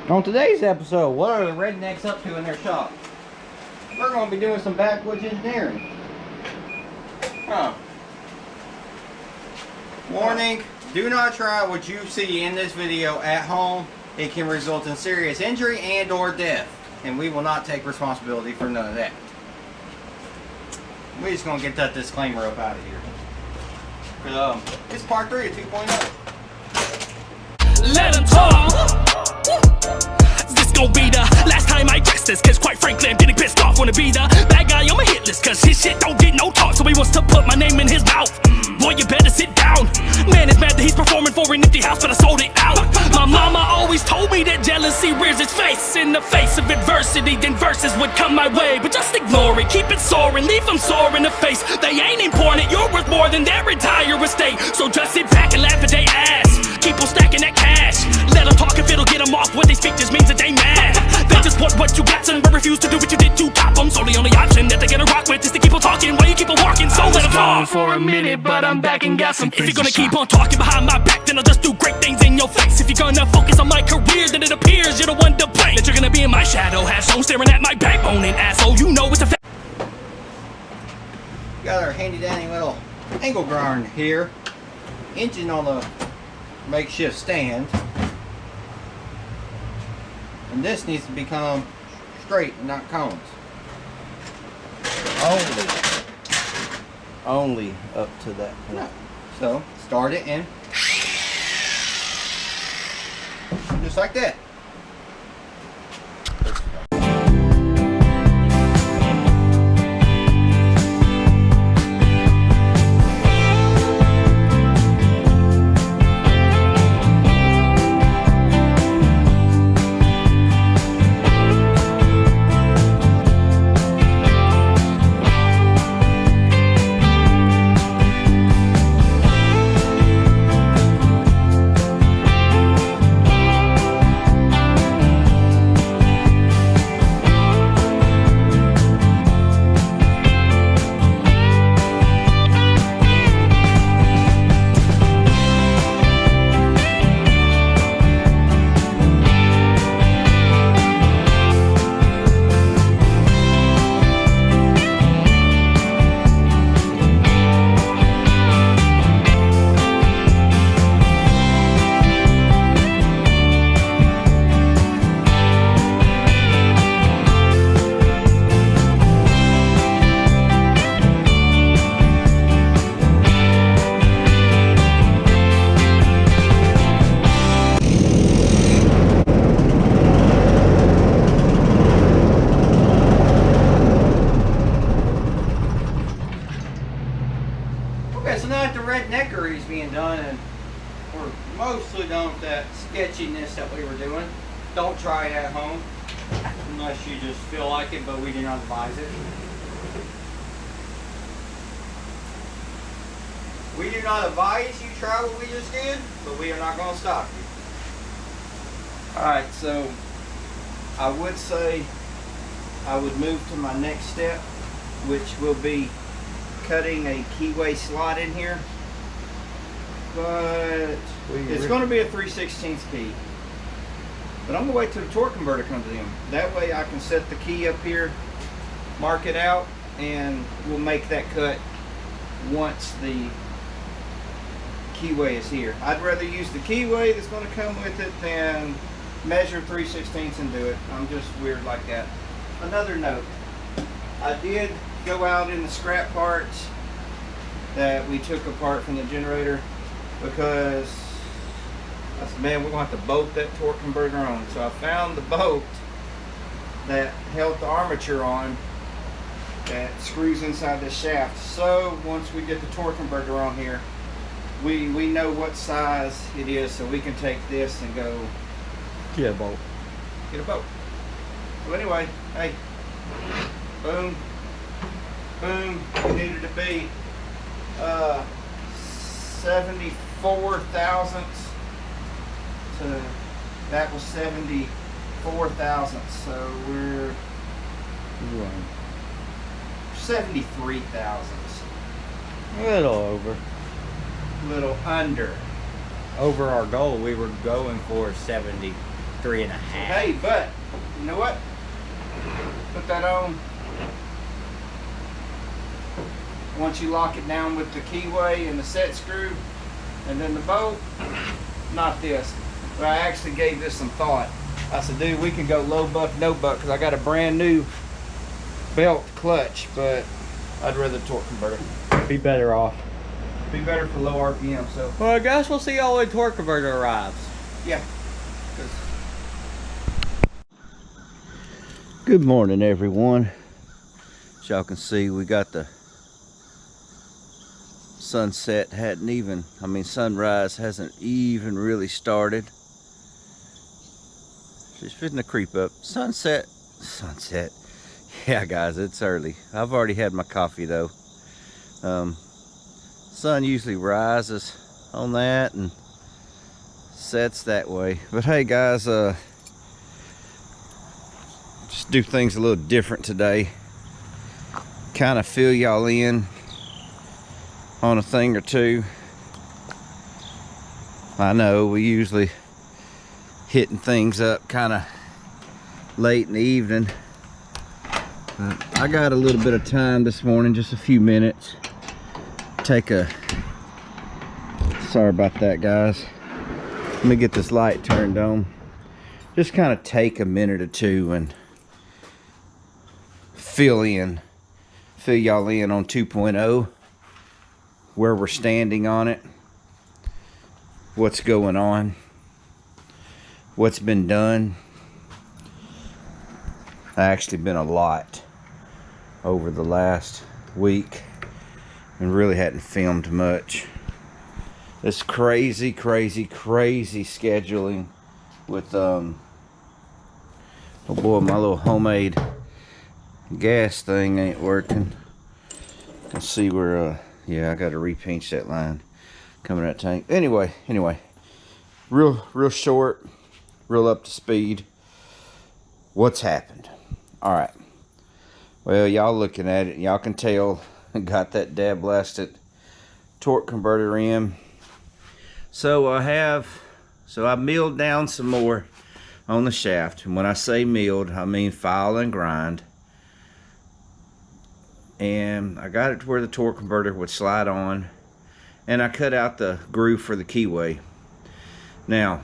On today's episode, what are the rednecks up to in their shop? We're going to be doing some backwoods engineering. Warning, do not try what you see in this video at home. It can result in serious injury and or death. And we will not take responsibility for none of that. We're just going to get that disclaimer up out of here. It's part 3 of 2.0. Let him talk. This gon' be the last time I dress this, cause quite frankly I'm getting pissed off. Wanna be the bad guy on my hit list, cause his shit don't get no talk. So he wants to put my name in his mouth. Boy, you better sit down. Man is mad that he's performing for an empty house, but I sold it out. My mama always told me that jealousy rears its face in the face of adversity. Then verses would come my way, but just ignore it. Keep it soaring, leave them sore in the face. They ain't important, you're worth more than their entire estate. So just sit back and laugh at their ass. Keep on stacking that cash. Let them talk if it'll get them off. What they speak just means that they mad. They just want what you got, son, but refuse to do what you did to top them. So the only option that they're gonna rock with is to keep on talking while you keep on walking. So let them talk for a minute, but I'm back and got some. If you're gonna keep on talking behind my back, then I'll just do great things in your face. If you're gonna focus on my career, then it appears you're the one to blame. That you're gonna be in my shadow, have shown staring at my backbone and asshole. You know it's a fact. Got our handy dandy little angle grind here. Engine on the makeshift stand. And this needs to become straight and not cones. Only up to that point. So start it in just like that. Okay, so now that the redneckery is being done and we're mostly done with that sketchiness that we were doing, don't try it at home unless you just feel like it, but we do not advise it. We do not advise you try what we just did, but we are not going to stop you. Alright, so I would say I would move to my next step, which will be cutting a keyway slot in here, but it's going to be a 3/16 key. But I'm going to wait till the torque converter comes in. That way I can set the key up here, mark it out, and we'll make that cut once the keyway is here. I'd rather use the keyway that's going to come with it than measure 3/16 and do it. I'm just weird like that. Another note, I did go out in the scrap parts that we took apart from the generator because I said, man, we're going to have to bolt that torque converter on. So I found the bolt that held the armature on that screws inside the shaft. So once we get the torque converter on here, we know what size it is, so we can take this and go get a bolt. Get a bolt. Well, anyway, hey, boom. Boom, it needed to be 74 thousandths to, that was 74 thousandths, so we're 73 thousandths. A little over. A little under. Over our goal, we were going for 70 3.5. Hey, but you know what? Put that on. Once you lock it down with the keyway and the set screw, and then the bolt, not this. But I actually gave this some thought. I said, dude, we could go low buck, no buck, because I got a brand new belt clutch, but I'd rather torque converter. Be better off. Be better for low RPM, so Well, I guess we'll see how the torque converter arrives. yeah. Good morning, everyone. As y'all can see, we got the sunset sunrise hasn't even really started. She's fitting to creep up. Sunset. Yeah, guys, it's early. I've already had my coffee though. Sun usually rises on that and sets that way. But hey, guys, just do things a little different today. Kind of fill y'all in on a thing or two. I know we usually hitting things up kind of late in the evening. I got a little bit of time this morning, just a few minutes. Sorry about that, guys. Let me get this light turned on. Just kind of take a minute or two and fill y'all in on 2.0, where we're standing on it, what's going on, what's been done. Actually been a lot over the last week and really hadn't filmed much. This crazy scheduling with oh boy, my little homemade gas thing ain't working. Let's see where yeah, I gotta repinch that line coming out of the tank. Anyway, real short, real up to speed. What's happened? All right. Well, y'all looking at it, y'all can tell I got that dab blasted torque converter in. So I milled down some more on the shaft. And when I say milled, I mean file and grind. And I got it to where the torque converter would slide on, and I cut out the groove for the keyway. Now,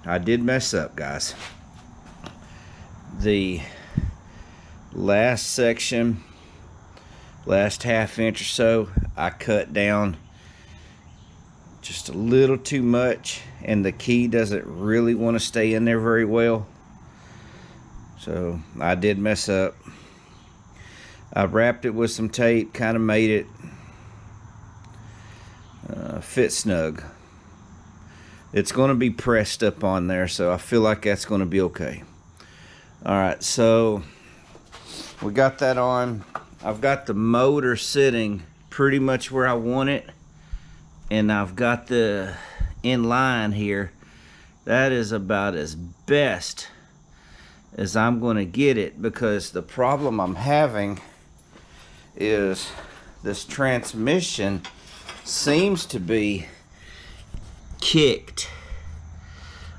I did mess up, guys. The last section, last half inch or so, I cut down just a little too much, and the key doesn't really want to stay in there very well. So I did mess up. I wrapped it with some tape, kind of made it fit snug. It's going to be pressed up on there, so I feel like that's going to be okay. Alright, so we got that on. I've got the motor sitting pretty much where I want it, and I've got the in line here. That is about as best as I'm going to get it, because the problem I'm having is this transmission seems to be kicked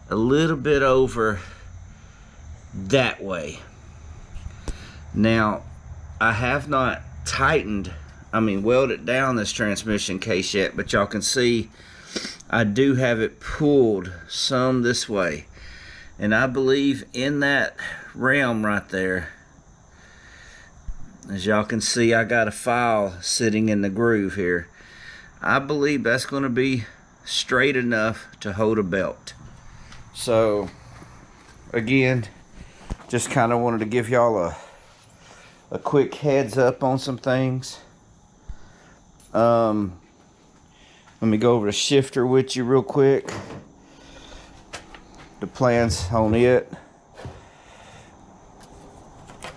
a little bit over that way. Now, I have not welded down this transmission case yet, but y'all can see I do have it pulled some this way, and I believe in that realm right there, as y'all can see, I got a file sitting in the groove here. I believe that's going to be straight enough to hold a belt. So again, just kind of wanted to give y'all a quick heads up on some things. Let me go over the shifter with you real quick. The plans on it.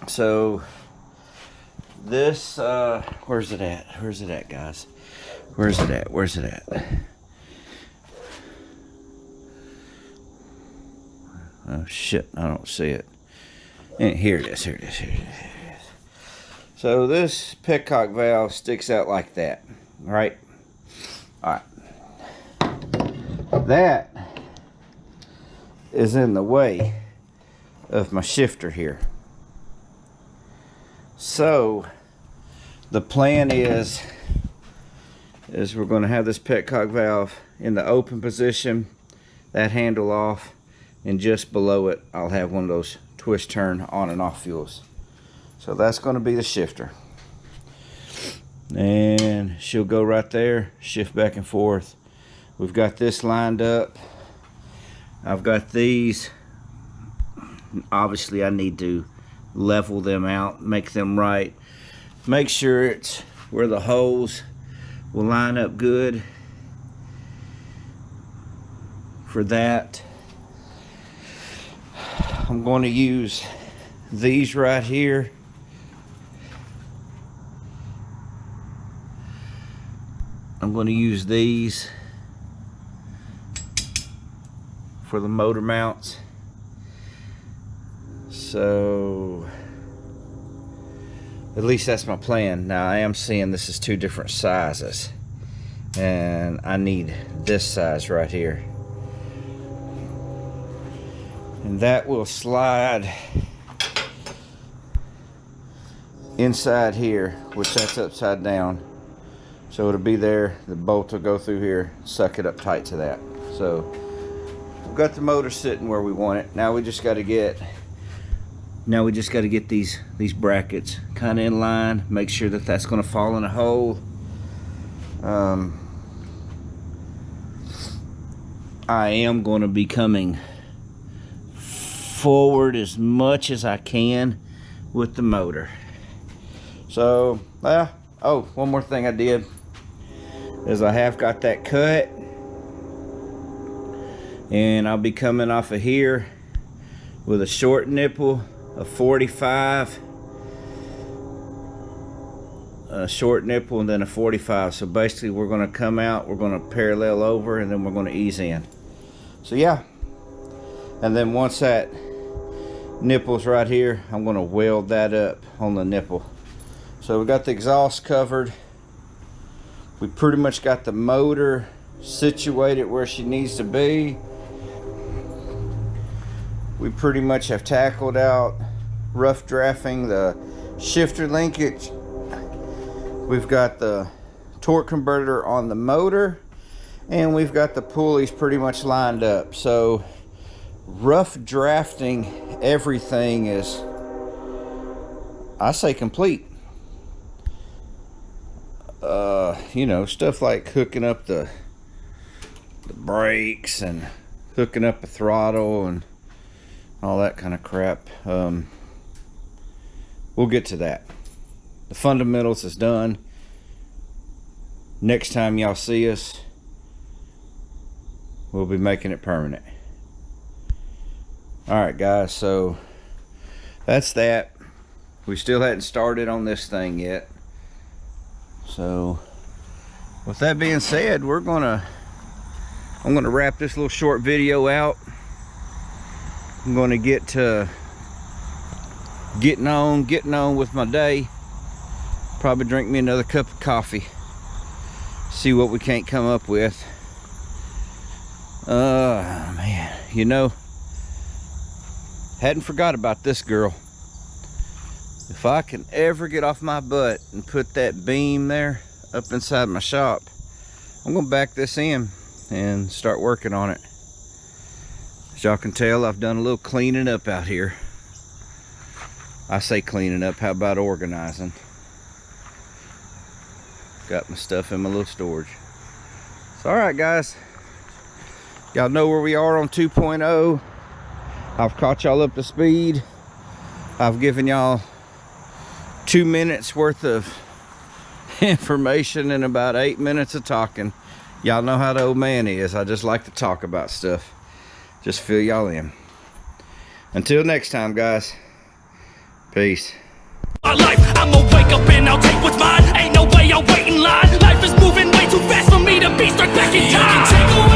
So this, where's it at? Where's it at, guys? Where's it at? Where's it at? Oh shit, I don't see it. Here it is, here it is, here it is. So this petcock valve sticks out like that, right? Alright. That is in the way. of my shifter here. So the plan is we're going to have this petcock valve in the open position, that handle off, and just below it I'll have one of those twist turn on and off fuels. So that's going to be the shifter, and she'll go right there, shift back and forth. We've got this lined up. I've got these. Obviously I need to level them out, make them right, make sure it's where the holes will line up good. For that, I'm going to use these right here. I'm going to use these for the motor mounts. So at least that's my plan. Now I am seeing this is two different sizes, and I need this size right here, and that will slide inside here, which that's upside down, so it'll be there. The bolt will go through here, suck it up tight to that. So we've got the motor sitting where we want it. Now we just got to get these brackets kind of in line, make sure that that's going to fall in a hole. I am going to be coming forward as much as I can with the motor. So oh, one more thing I did is I have got that cut, and I'll be coming off of here with a short nipple, a 45, a short nipple, and then a 45. So basically we're going to come out, we're going to parallel over, and then we're going to ease in. So yeah, and then once that nipple's right here, I'm going to weld that up on the nipple. So we got the exhaust covered. We pretty much got the motor situated where she needs to be. We pretty much have tackled out rough drafting the shifter linkage. We've got the torque converter on the motor, and we've got the pulleys pretty much lined up. So rough drafting everything is, I say, complete. You know, stuff like hooking up the brakes and hooking up a throttle and all that kind of crap. We'll get to that. The fundamentals is done. Next time y'all see us, we'll be making it permanent. Alright guys, so that's that. We still hadn't started on this thing yet. So with that being said, I'm gonna wrap this little short video out. I'm gonna get to getting on with my day. Probably drink me another cup of coffee, see what we can't come up with. Man, you know, hadn't forgot about this girl. If I can ever get off my butt and put that beam there up inside my shop, I'm gonna back this in and start working on it. As y'all can tell, I've done a little cleaning up out here. I say cleaning up, how about organizing? Got my stuff in my little storage. So alright guys, y'all know where we are on 2.0. I've caught y'all up to speed. I've given y'all 2 minutes worth of information and about 8 minutes of talking. Y'all know how the old man is. I just like to talk about stuff. Just fill y'all in. Until next time, guys. Peace. My life, I'ma wake up and I'll take what's mine. Ain't no way I'll wait in line. Life is moving way too fast for me to be stuck back in time. You can take away